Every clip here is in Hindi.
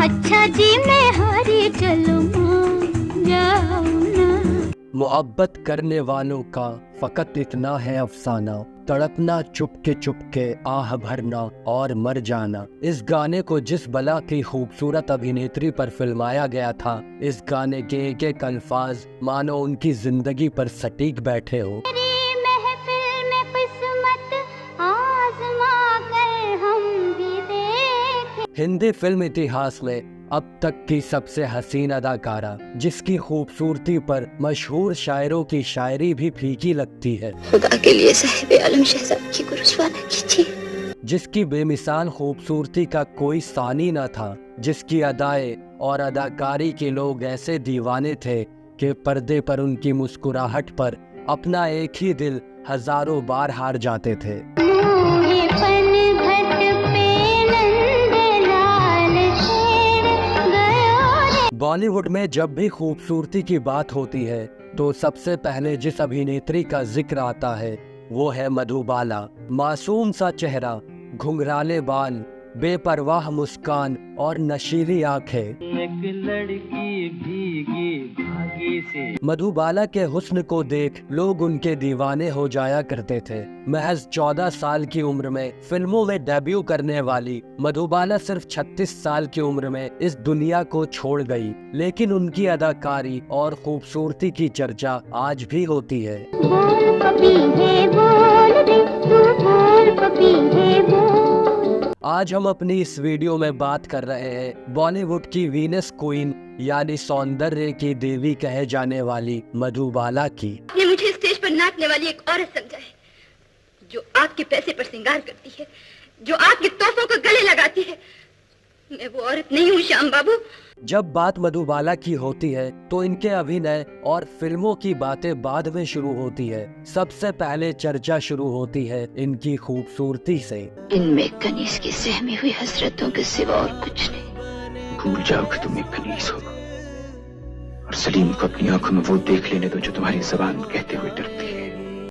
अच्छा जी मैं हारी चलूं जाऊं ना। मोहब्बत करने वालों का फकत इतना है अफसाना, तड़पना चुपके आह भरना और मर जाना। इस गाने को जिस बला की खूबसूरत अभिनेत्री पर फिल्माया गया था, इस गाने के एक एक अल्फाज मानो उनकी जिंदगी पर सटीक बैठे हो। महफिल में किस्मत आज़मा कर हम भी देखें। हिंदी फिल्म इतिहास में अब तक की सबसे हसीन अदाकारा, जिसकी खूबसूरती पर मशहूर शायरों की शायरी भी फीकी लगती है। खुदा के लिए साहिब आलम शहजाद की को रुस्वा न कीजिए। जिसकी बेमिसाल खूबसूरती का कोई सानी न था, जिसकी अदाएं और अदाकारी के लोग ऐसे दीवाने थे कि पर्दे पर उनकी मुस्कुराहट पर अपना एक ही दिल हजारों बार हार जाते थे। बॉलीवुड में जब भी खूबसूरती की बात होती है तो सबसे पहले जिस अभिनेत्री का जिक्र आता है वो है मधुबाला। मासूम सा चेहरा, घुंघराले बाल, बेपरवाह मुस्कान और नशीली आंखें। एक लड़की भीगी भागी से। मधुबाला के हुस्न को देख लोग उनके दीवाने हो जाया करते थे। महज 14 साल की उम्र में फिल्मों में डेब्यू करने वाली मधुबाला सिर्फ 36 साल की उम्र में इस दुनिया को छोड़ गई, लेकिन उनकी अदाकारी और खूबसूरती की चर्चा आज भी होती है। बोल पपी है बोल दे, तू बोल पपी है बोल। आज हम अपनी इस वीडियो में बात कर रहे हैं बॉलीवुड की वीनस क्वीन यानी सौंदर्य की देवी कहे जाने वाली मधुबाला की। ये मुझे स्टेज पर नाचने वाली एक औरत समझा है, जो आपके पैसे पर श्रृंगार करती है, जो आपके तोहफों को गले लगाती है। मैं वो औरत नहीं हूँ श्याम बाबू। जब बात मधुबाला की होती है तो इनके अभिनय और फिल्मों की बातें बाद में शुरू होती है। सबसे पहले चर्चा शुरू होती है इनकी खूबसूरती से। इनमें कनीज की सहमी हुई हसरतों के सिवा और कुछ नहीं। भूल जाओ कि तुम एक कनीज हो, और सलीम को अपनी आंखों में वो देख लेने दो जो तुम्हारी जुबान कहते हुए डरती है।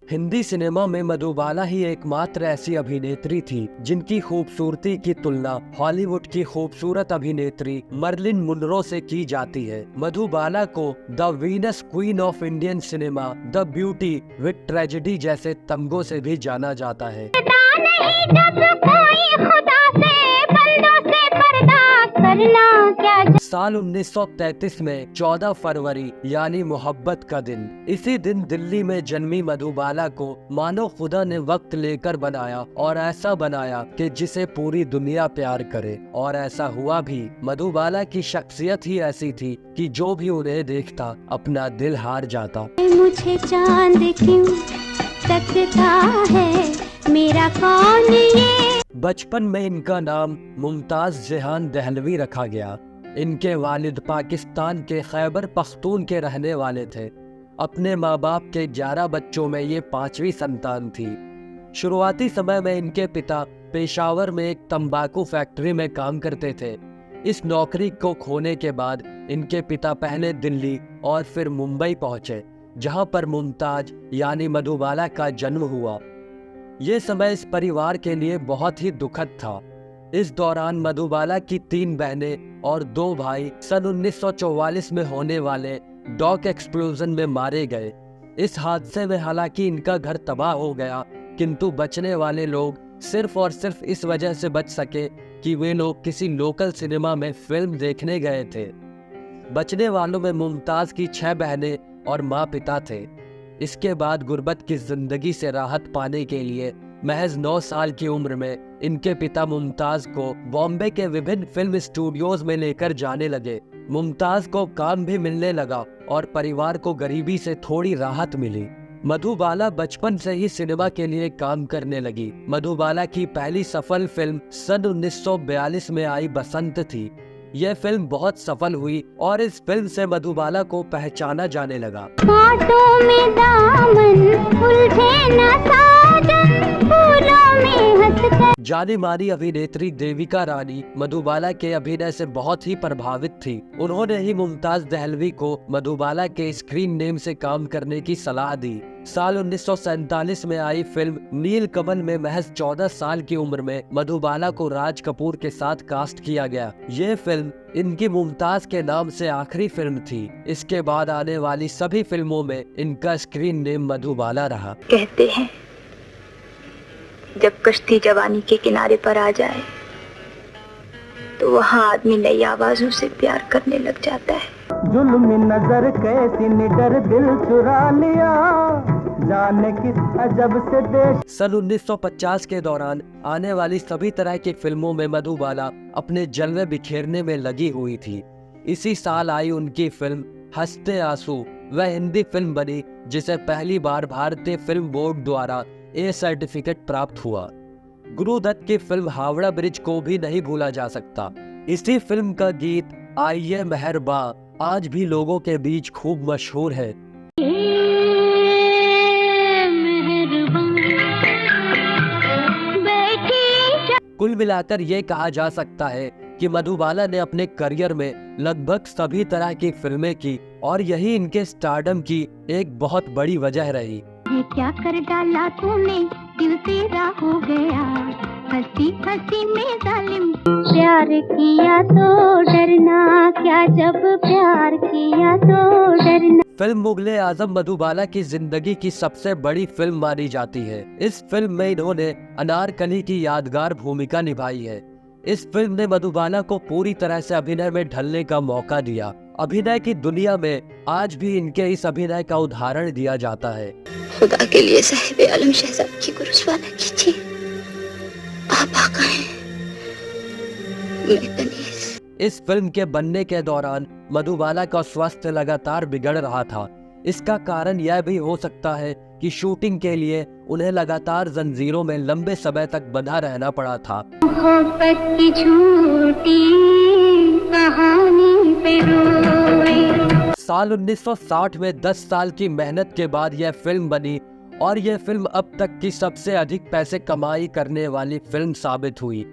हिंदी सिनेमा में मधुबाला ही एकमात्र ऐसी अभिनेत्री थी जिनकी खूबसूरती की तुलना हॉलीवुड की खूबसूरत अभिनेत्री मर्लिन मुनरो से की जाती है। मधुबाला को the Venus queen of Indian cinema, the beauty with tragedy जैसे तमगों से भी जाना जाता है। साल 1933 में 14 फरवरी यानी मोहब्बत का दिन, इसी दिन दिल्ली में जन्मी मधुबाला को मानो खुदा ने वक्त लेकर बनाया और ऐसा बनाया कि जिसे पूरी दुनिया प्यार करे, और ऐसा हुआ भी। मधुबाला की शख्सियत ही ऐसी थी कि जो भी उन्हें देखता अपना दिल हार जाता। मुझे चांद क्यों तकता है, मेरा कौन ये। बचपन में इनका नाम मुमताज जहान दहलवी रखा गया। इनके वालिद पाकिस्तान के खैबर पख्तून के रहने वाले थे। अपने माँ बाप के 11 बच्चों में ये 5वीं संतान थी। शुरुआती समय में इनके पिता पेशावर में एक तंबाकू फैक्ट्री में काम करते थे। इस नौकरी को खोने के बाद इनके पिता पहले दिल्ली और फिर मुंबई पहुंचे, जहां पर मुमताज यानी मधुबाला का जन्म हुआ। ये समय इस परिवार के लिए बहुत ही दुखद था। इस दौरान मधुबाला की 3 बहनें और 2 भाई सन 1944 में होने वाले डॉक एक्सप्लोजन में मारे गए। इस हादसे में हालांकि इनका घर तबाह हो गया, किंतु बचने वाले लोग सिर्फ और सिर्फ इस वजह से बच सके कि वे लोग किसी लोकल सिनेमा में फिल्म देखने गए थे। बचने वालों में मुमताज की 6 बहनें और माँ पिता थे। इसके बाद गुर्बत की जिंदगी से राहत पाने के लिए महज 9 साल की उम्र में इनके पिता मुमताज को बॉम्बे के विभिन्न फिल्म स्टूडियोज में लेकर जाने लगे। मुमताज को काम भी मिलने लगा और परिवार को गरीबी से थोड़ी राहत मिली। मधुबाला बचपन से ही सिनेमा के लिए काम करने लगी। मधुबाला की पहली सफल फिल्म सन 1942 में आई बसंत थी। यह फिल्म बहुत सफल हुई और इस फिल्म से मधुबाला को पहचाना जाने लगा। में दामन उलझे न साजन। फूलों में हंसकर। जानी मानी अभिनेत्री देविका रानी मधुबाला के अभिनय से बहुत ही प्रभावित थी। उन्होंने ही मुमताज दहलवी को मधुबाला के स्क्रीन नेम से काम करने की सलाह दी। साल 1947 में आई फिल्म नील कमल में महज 14 साल की उम्र में मधुबाला को राज कपूर के साथ कास्ट किया गया। ये फिल्म इनकी मुमताज के नाम से आखिरी फिल्म थी। इसके बाद आने वाली सभी फिल्मों में इनका स्क्रीन नेम मधुबाला रहा। कहते हैं जब कश्ती जवानी के किनारे पर आ जाए तो वहाँ आदमी नई आवाजों से प्यार करने लग जाता है। जुल्मी नजर कैसी निडर दिल चुरा लिया, जाने किस अजब से देश। सन 1950 के दौरान आने वाली सभी तरह की फिल्मों में मधुबाला अपने जलवे बिखेरने में लगी हुई थी। इसी साल आई उनकी फिल्म हंसते आंसू। वह हिंदी फिल्म बनी जिसे पहली बार भारतीय फिल्म बोर्ड द्वारा ए सर्टिफिकेट प्राप्त हुआ। गुरुदत्त की फिल्म हावड़ा ब्रिज को भी नहीं भूला जा सकता। इसी फिल्म का गीत आइए मेहरबा आज भी लोगों के बीच खूब मशहूर है। कुल मिलाकर ये कहा जा सकता है कि मधुबाला ने अपने करियर में लगभग सभी तरह की फिल्में की और यही इनके स्टारडम की एक बहुत बड़ी वजह रही। ये क्या कर डाला तूने, दिल तेरा हो गया, हंसी हंसी में जालिम। प्यार किया तो डरना क्या, जब प्यार किया तो डरना। फिल्म मुगले आजम मधुबाला की जिंदगी की सबसे बड़ी फिल्म मानी जाती है। इस फिल्म में इन्होंने अनारकली की यादगार भूमिका निभाई है। इस फिल्म ने मधुबाला को पूरी तरह से अभिनय में ढलने का मौका दिया। अभिनय की दुनिया में आज भी इनके इस अभिनय का उदाहरण दिया जाता है। खुदा के लिए साहिब आलम शहजाद की को रुस्वा न कीजिए, आप आका हैं, मैं कनीज। इस फिल्म के बनने के दौरान मधुबाला का स्वास्थ्य लगातार बिगड़ रहा था। इसका कारण यह भी हो सकता है कि शूटिंग के लिए उन्हें लगातार जंजीरों में लंबे समय तक बंधा रहना पड़ा था। मोहब्बत की झूठी कहानी पे रोए। साल 1960 में 10 साल की मेहनत के बाद यह फिल्म बनी और यह फिल्म अब तक की सबसे अधिक पैसे कमाई करने वाली फिल्म साबित हुई।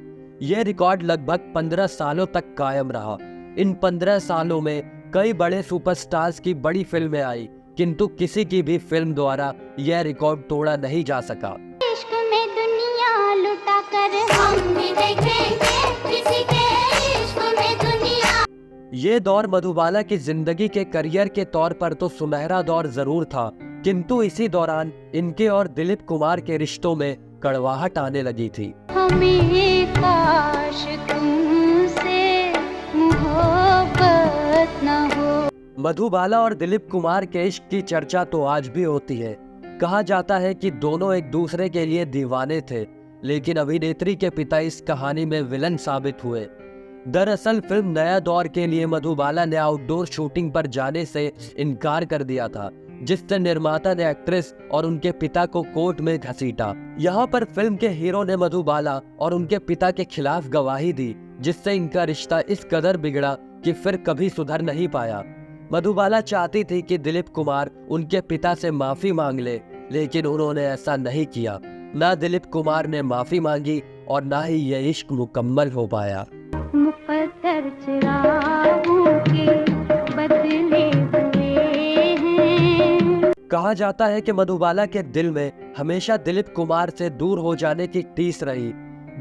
यह रिकॉर्ड लगभग 15 सालों तक कायम रहा। इन 15 सालों में कई बड़े सुपरस्टार्स की बड़ी फिल्में आई, किंतु किसी की भी फिल्म द्वारा यह रिकॉर्ड तोड़ा नहीं जा सका। इश्क में दुनिया लुटा कर हम भी देखेंगे किसी के इश्क में दुनिया। ये दौर मधुबाला की जिंदगी के करियर के तौर पर तो सुनहरा दौर जरूर था, किंतु इसी दौरान इनके और दिलीप कुमार के रिश्तों में कड़वाहट आने लगी थी। हमें काश तुमसे मोहब्बत न हो। मधुबाला और दिलीप कुमार के इश्क की चर्चा तो आज भी होती है। कहा जाता है कि दोनों एक दूसरे के लिए दीवाने थे, लेकिन अभिनेत्री के पिता इस कहानी में विलन साबित हुए। दरअसल फिल्म नया दौर के लिए मधुबाला ने आउटडोर शूटिंग पर जाने से इनकार कर दिया था, जिससे निर्माता ने एक्ट्रेस और उनके पिता को कोर्ट में घसीटा। यहाँ पर फिल्म के हीरो ने मधुबाला और उनके पिता के खिलाफ गवाही दी, जिससे इनका रिश्ता इस कदर बिगड़ा कि फिर कभी सुधर नहीं पाया। मधुबाला चाहती थी कि दिलीप कुमार उनके पिता से माफी मांग ले, लेकिन उन्होंने ऐसा नहीं किया। ना दिलीप कुमार ने माफी मांगी और ना ही ये इश्क मुकम्मल हो पाया। मुकद्दर चिरागों के बदले हुए हैं। कहा जाता है कि मधुबाला के दिल में हमेशा दिलीप कुमार से दूर हो जाने की टीस रही।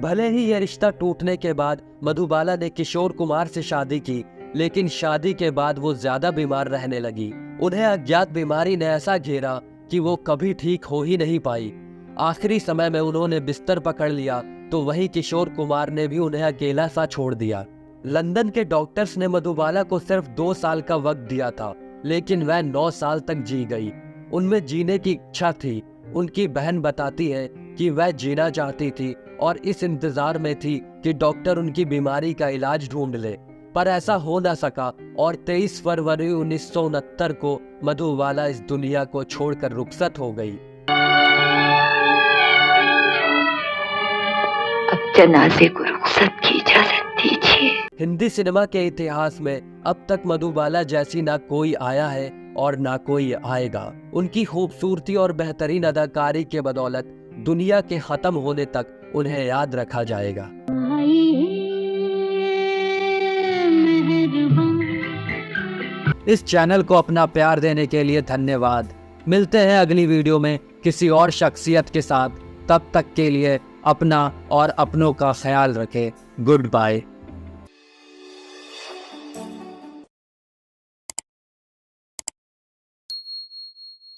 भले ही यह रिश्ता टूटने के बाद मधुबाला ने किशोर कुमार से शादी की, लेकिन शादी के बाद वो ज्यादा बीमार रहने लगी। उन्हें अज्ञात बीमारी ने ऐसा घेरा कि वो कभी ठीक हो ही नहीं पाई। आखिरी समय में उन्होंने बिस्तर पकड़ लिया तो वही किशोर कुमार ने भी उन्हें अकेला सा छोड़ दिया। लंदन के डॉक्टर्स ने मधुबाला को सिर्फ 2 साल का वक्त दिया था, लेकिन वह 9 साल तक जी गई। उनमें जीने की इच्छा थी। उनकी बहन बताती है कि वह जीना चाहती थी और इस इंतजार में थी कि डॉक्टर उनकी बीमारी का इलाज ढूंढ ले, पर ऐसा हो ना सका और 23 फरवरी 1969 को मधुबाला इस दुनिया को छोड़कर रुखसत हो गई। अब जनाजे को रुखसत की इजाजत दीजिए। हिंदी सिनेमा के इतिहास में अब तक मधुबाला जैसी ना कोई आया है और ना कोई आएगा। उनकी खूबसूरती और बेहतरीन अदाकारी के बदौलत दुनिया के ख़त्म होने तक उन्हें याद रखा जाएगा। इस चैनल को अपना प्यार देने के लिए धन्यवाद। मिलते हैं अगली वीडियो में किसी और शख्सियत के साथ। तब तक के लिए अपना और अपनों का ख्याल रखें। Good bye.